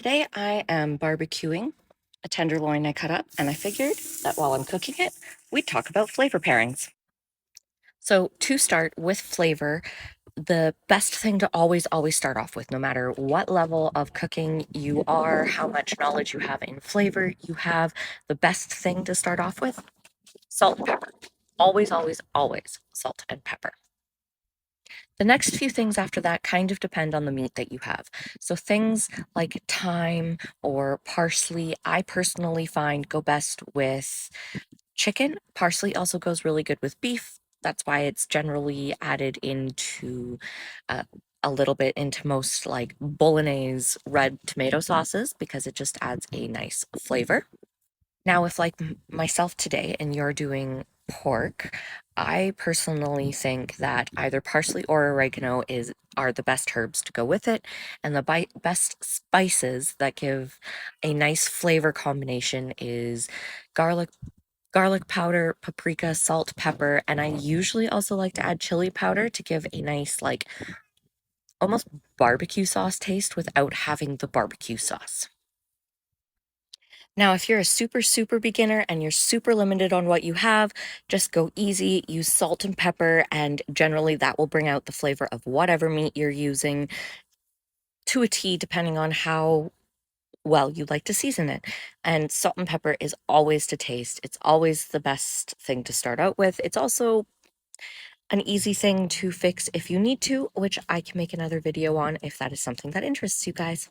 Today I am barbecuing a tenderloin I cut up, and I figured that while I'm cooking it, we'd talk about flavor pairings. So, to start with flavor, the best thing to always start off with, no matter what level of cooking you are, how much knowledge you have in flavor you have, the best thing to start off with, salt and pepper. Always salt and pepper. The next few things after that kind of depend on the meat that you have. So things like thyme or parsley, I personally find go best with chicken. Parsley also goes really good with beef. That's why it's generally added into uh, a little bit into most like bolognese red tomato sauces because it just adds a nice flavor. Now, if like myself today and you're doing pork, I personally think that either parsley or oregano are the best herbs to go with it, and the best spices that give a nice flavor combination is garlic garlic powder, paprika, salt, pepper, and I usually also like to add chili powder to give a nice like almost barbecue sauce taste without having the barbecue sauce. Now, if you're a super beginner and you're super limited on what you have, just go easy, use salt and pepper, and generally that will bring out the flavor of whatever meat you're using to a T, depending on how well you like to season it. And salt and pepper is always to taste. It's always the best thing to start out with. It's also an easy thing to fix if you need to, which I can make another video on if that is something that interests you guys.